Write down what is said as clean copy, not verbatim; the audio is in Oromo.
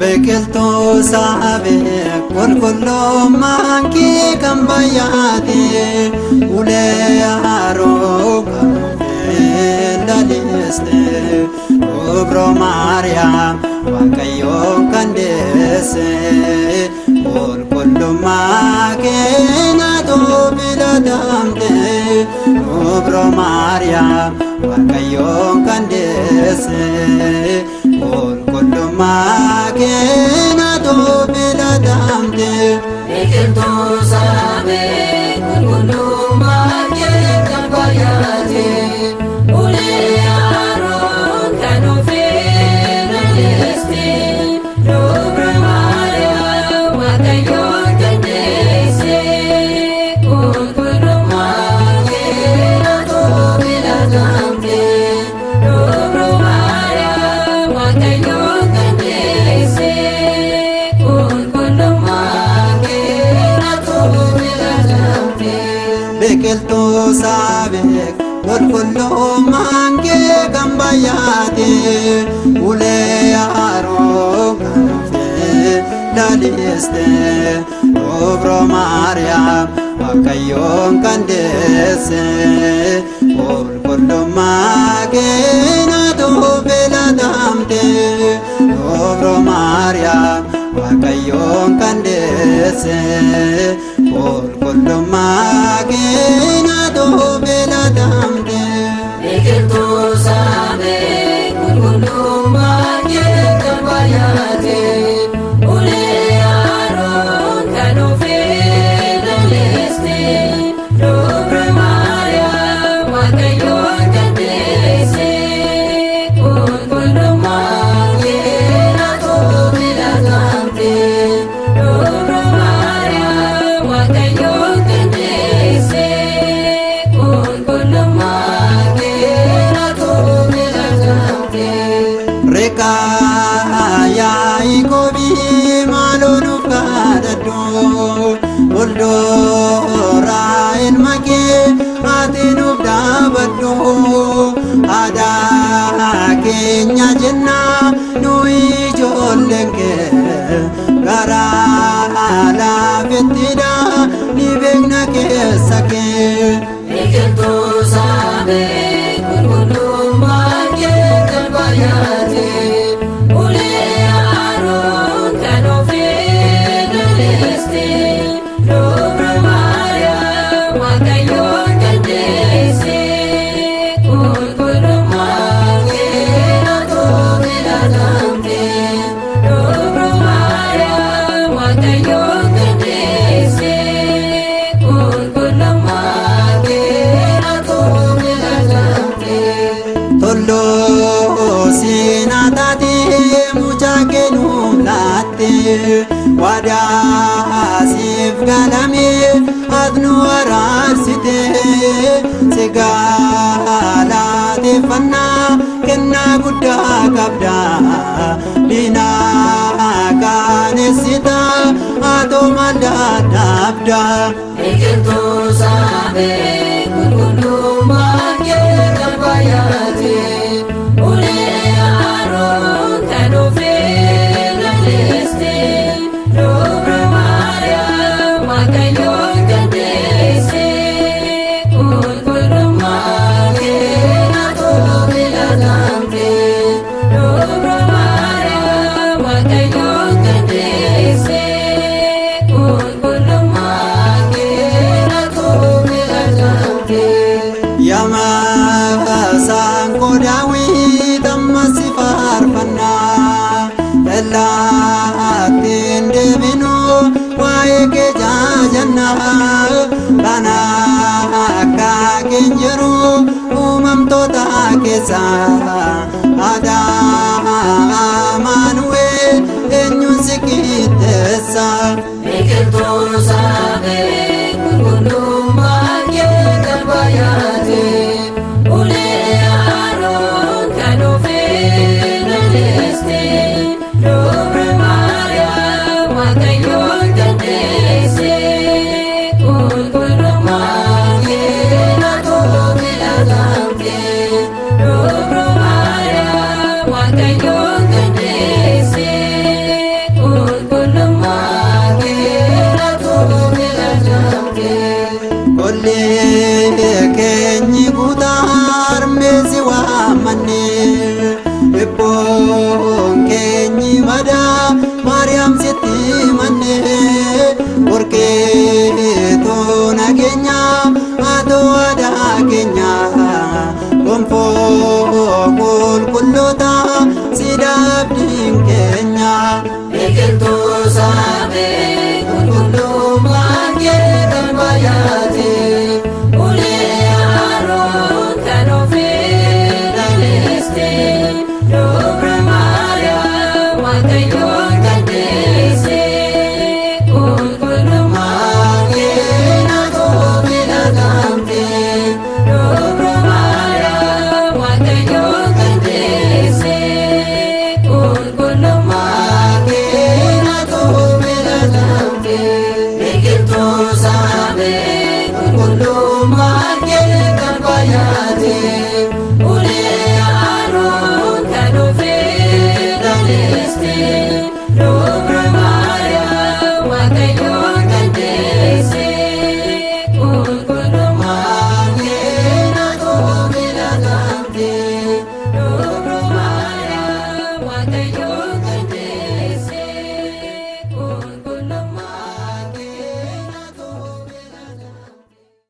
biqiltuu saabee qulqullummaan kee kan bayyaate ulee haroo kan ofii laleeste Obro Maariyaam Waaqayyoon kan deesse qulqullummaa kee naatoo filatamte Obro Maariyaam Waaqayyoon kan deesse qulqullummaa kee naatoo filatamte biqiltuu saabee qulqullummaa kee kan bayyaate ulee Aroon kan ofii laleeste Obro Maariyaam Waaqayyoon kan deesse qulqullummaa kee naatoo filatamte Obro Maariyaam Waaqayyoon kan deesse qulqullummaa kee naatoo filatamte biqiltuu saabee qulqullummaan kee kan bayyaate ulee haroo kan ofii laleeste Obro Maariyaam Waaqayyoon kan deesse qulqullummaa kee naatoo filatamte Obro Maariyaam Waaqayyoon kan deesse qulqullummaa kee naatoo filatamte biqiltuu saabee qulqullummaa kee kan bayyaate ulee Aroon kan ofii laleeste Obro Maariyaam Waaqayyoon kan deesse qulqullummaa kee naatoo filatamte Obro Maariyaam Waaqayyoon kan deesse qulqullummaa kee naatoo filatamte Reekaa Yaaqoobii maaloo nuuf kadhadhu fuuldura ilma kee ati nuuf dhaabadhu aadaa keenya jennaa nuyi ijoolleen kee garaa laafettidha ni beekna keessa kee biqiltuu saabee qulqullummaa kee kan bayyaate ulee Aroon kan ofii laleeste Obro Maariyaam Waaqayyoon kan deesse qulqullummaa kee naatoo filatamte Obro Maariyaam Waaqayyoon kan deesse qulqullummaa kee naatoo filatamte Tolloo siinaa taatee mucaa kee nuuf laatte waadaa siif galame ati nu araarsite si galateeffannaa kennaa guddaa qabda diinaa qaanessita atoo maal dadhabda biqiltuu saabee qulqullummaa kee kan bayyaate ulee Aroon kan ofii laleeste Obro Maariyaam Waaqayyoon kan deesse qulqullummaa kee naatoo filatamte Obro Maariyaam Waaqayyoon kan deesse qulqullummaa kee naatoo filatamte Yamasaan Daawit ammas si faarfannaa laattiin deebinu waa'ee kee jaajannaa kana akka keen jiru uumamtoota keessa aadaa Amaanu'eel eenyuun si qixxeessa biqiltuu saabee qulqullummaa kee kan bayyaate ulee Aroon kan ofii laleeste Obro Maariyaam Waaqayyoon kan deesse qulqullummaa kee naatoo filatamte Obro Maariyaam Waaqayyoon kan deesse Maariyaam sitti manne Orkeetoo nageenya Atoo aadaa keenya Gonfoo qulqulloota Sidaabdiin keenya Biqiltuu saafee qulqullummaan kee kan baay'ate ulee Aroon kan ofii laleeste Dubra Maariyaam Waaqayyoon kan deesse qulqullummaan kee naatoo filatamte Dubra Maariyaam Waaqayyoon kan deesse qulqullummaan kee naatoo filatamte biqiltuu saafee qulqullummaan kee kan baay'ate ulee Aroon kan ofii laleeste